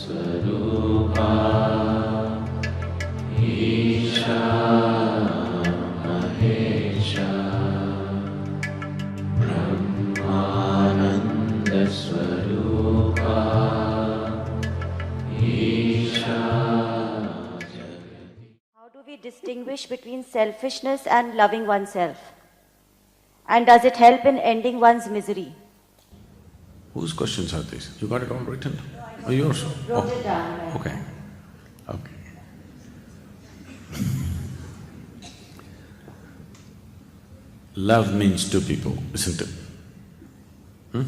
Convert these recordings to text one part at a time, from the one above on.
Swarupa Isha Mahesha Brahmananda Swarupa Isha. How do we distinguish between selfishness and loving oneself? And does it help in ending one's misery? Whose questions are these? You got it all written? Oh, yours? Wrote it down. Okay. Okay. Love means two people, isn't it?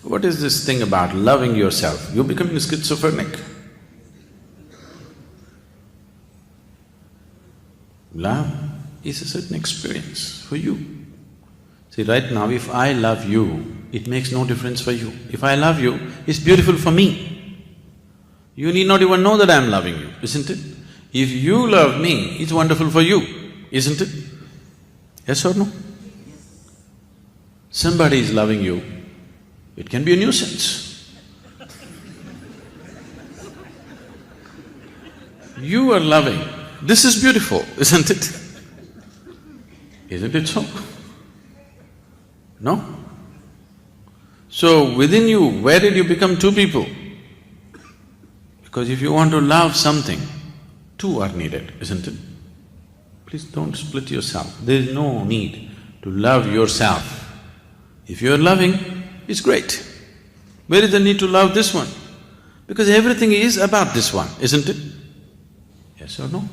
What is this thing about loving yourself? You're becoming schizophrenic. Love is a certain experience for you. See, right now, if I love you, it makes no difference for you. If I love you, it's beautiful for me. You need not even know that I'm loving you, isn't it? If you love me, it's wonderful for you, isn't it? Yes or no? Somebody is loving you, it can be a nuisance. You are loving, this is beautiful, isn't it? Isn't it so? No? So within you, where did you become two people? Because if you want to love something, two are needed, isn't it? Please don't split yourself. There is no need to love yourself. If you are loving, it's great. Where is the need to love this one? Because everything is about this one, isn't it? Yes or no?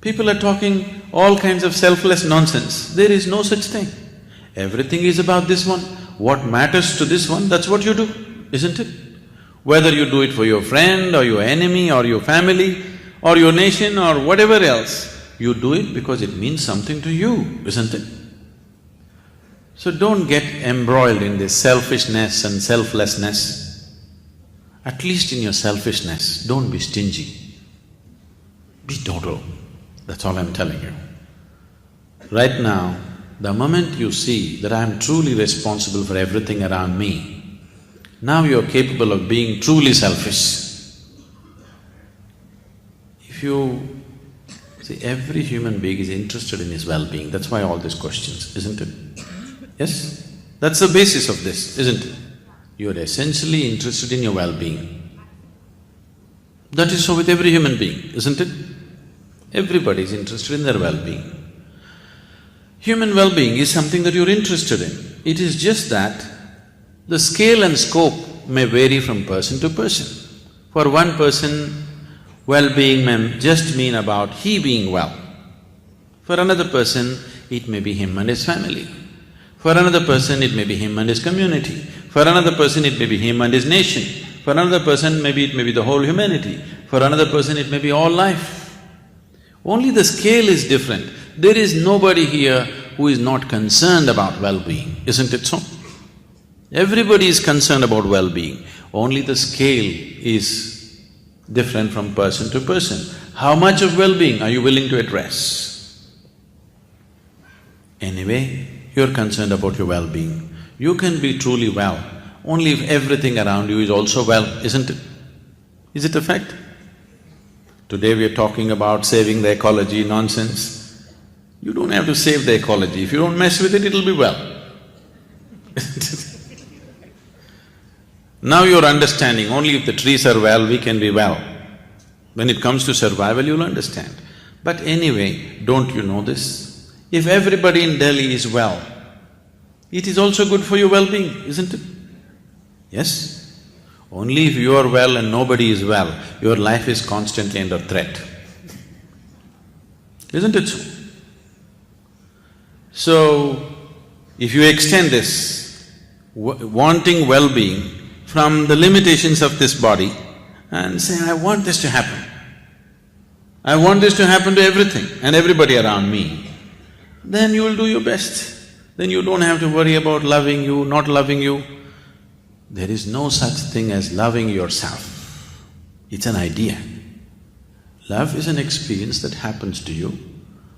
People are talking all kinds of selfless nonsense. There is no such thing. Everything is about this one. What matters to this one, that's what you do, isn't it? Whether you do it for your friend or your enemy or your family or your nation or whatever else, you do it because it means something to you, isn't it? So don't get embroiled in this selfishness and selflessness. At least in your selfishness, don't be stingy. Be total. That's all I'm telling you. Right now, the moment you see that I'm truly responsible for everything around me, now you're capable of being truly selfish. If you… see, every human being is interested in his well-being, that's why all these questions, isn't it? Yes? That's the basis of this, isn't it? You're essentially interested in your well-being. That is so with every human being, isn't it? Everybody is interested in their well-being. Human well-being is something that you're interested in. It is just that the scale and scope may vary from person to person. For one person, well-being may just mean about he being well. For another person, it may be him and his family. For another person, it may be him and his community. For another person, it may be him and his nation. For another person, maybe it may be the whole humanity. For another person, it may be all life. Only the scale is different. There is nobody here who is not concerned about well-being, isn't it so? Everybody is concerned about well-being, only the scale is different from person to person. How much of well-being are you willing to address? Anyway, you're concerned about your well-being. You can be truly well only if everything around you is also well, isn't it? Is it a fact? Today we are talking about saving the ecology nonsense. You don't have to save the ecology. If you don't mess with it, it'll be well. Now you're understanding, only if the trees are well, we can be well. When it comes to survival, you'll understand. But anyway, don't you know this? If everybody in Delhi is well, it is also good for your well-being, isn't it? Yes? Only if you are well and nobody is well, your life is constantly under threat. Isn't it so? So, if you extend this, wanting well-being from the limitations of this body and say, I want this to happen. I want this to happen to everything and everybody around me, then you will do your best. Then you don't have to worry about loving you, not loving you. There is no such thing as loving yourself. It's an idea. Love is an experience that happens to you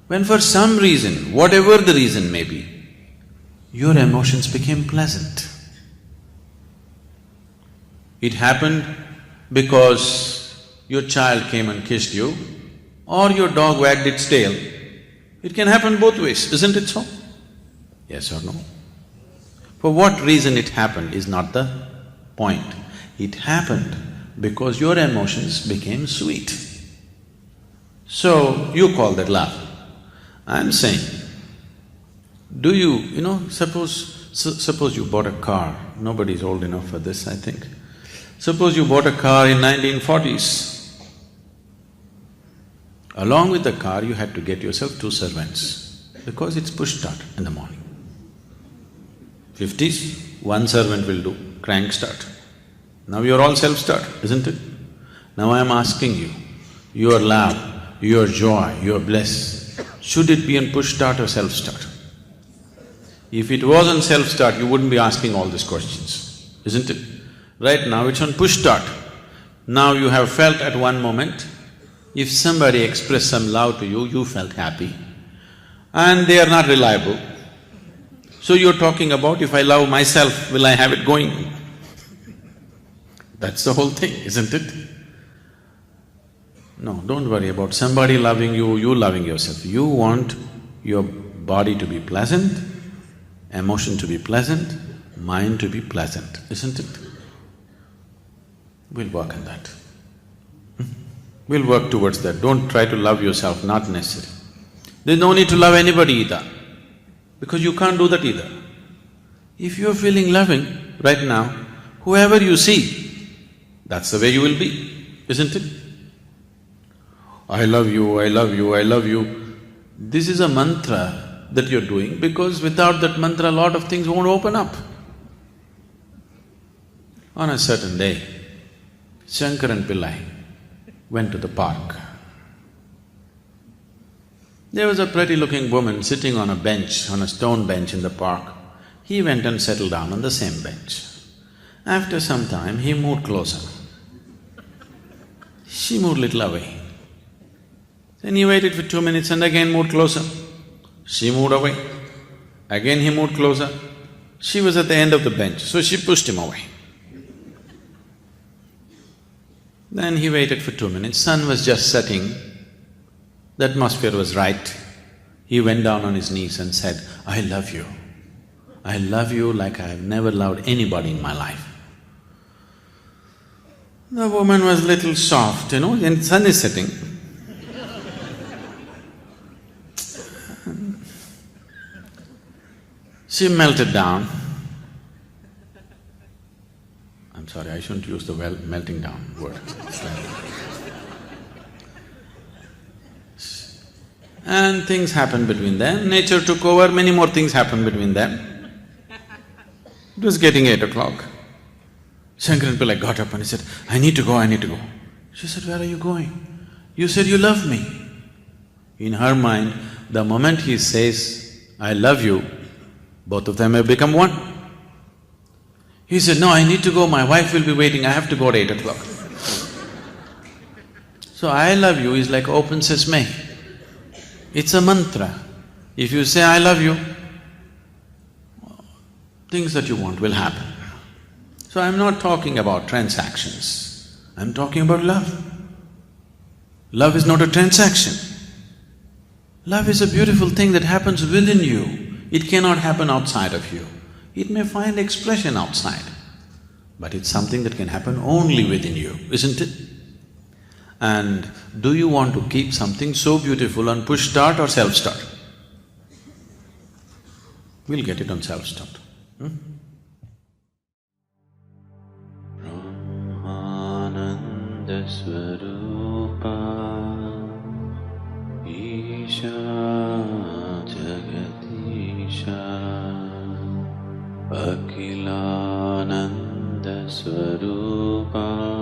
when for some reason, whatever the reason may be, your emotions became pleasant. It happened because your child came and kissed you, or your dog wagged its tail. It can happen both ways, isn't it so? Yes or no? For what reason it happened is not the point. It happened because your emotions became sweet. So, you call that love. I'm saying, do you… suppose you bought a car, nobody's old enough for this, I think. Suppose you bought a car in 1940s. Along with the car, you had to get yourself 2 servants because it's push start in the morning. 50s, 1 servant will do, crank start. Now you're all self-start, isn't it? Now I'm asking you, your love, your joy, your bliss, should it be on push start or self-start? If it was on self-start, you wouldn't be asking all these questions, isn't it? Right now it's on push start. Now you have felt at one moment, if somebody expressed some love to you, you felt happy, and they are not reliable. So you're talking about, if I love myself, will I have it going? That's the whole thing, isn't it? No, don't worry about somebody loving you, you loving yourself. You want your body to be pleasant, emotion to be pleasant, mind to be pleasant, isn't it? We'll work on that. We'll work towards that. Don't try to love yourself, not necessary. There's no need to love anybody either, because you can't do that either. If you're feeling loving right now, whoever you see, that's the way you will be, isn't it? I love you, I love you, I love you. This is a mantra that you're doing because without that mantra, a lot of things won't open up. On a certain day, Shankaran Pillai went to the park. There was a pretty-looking woman sitting on a bench, on a stone bench in the park. He went and settled down on the same bench. After some time, he moved closer. She moved little away. Then he waited for 2 minutes and again moved closer. She moved away. Again he moved closer. She was at the end of the bench, so she pushed him away. Then he waited for 2 minutes, sun was just setting, the atmosphere was right. He went down on his knees and said, I love you. I love you like I've never loved anybody in my life. The woman was little soft, and sun is setting. She melted down. I'm sorry, I shouldn't use the melting down word. And things happened between them, nature took over, many more things happened between them. It was getting 8 o'clock. Shankaran Pillai got up and he said, I need to go, I need to go. She said, where are you going? You said you love me. In her mind, the moment he says, I love you, both of them have become one. He said, no, I need to go, my wife will be waiting, I have to go at 8 o'clock. So, I love you is like open sesame. It's a mantra. If you say, I love you, things that you want will happen. So I'm not talking about transactions, I'm talking about love. Love is not a transaction. Love is a beautiful thing that happens within you. It cannot happen outside of you. It may find expression outside, but it's something that can happen only within you, isn't it? And do you want to keep something so beautiful on push start or self-start? We'll get it on self-start. Brahmananda Swarupa Isha Jagatisha Akhilananda Swarupa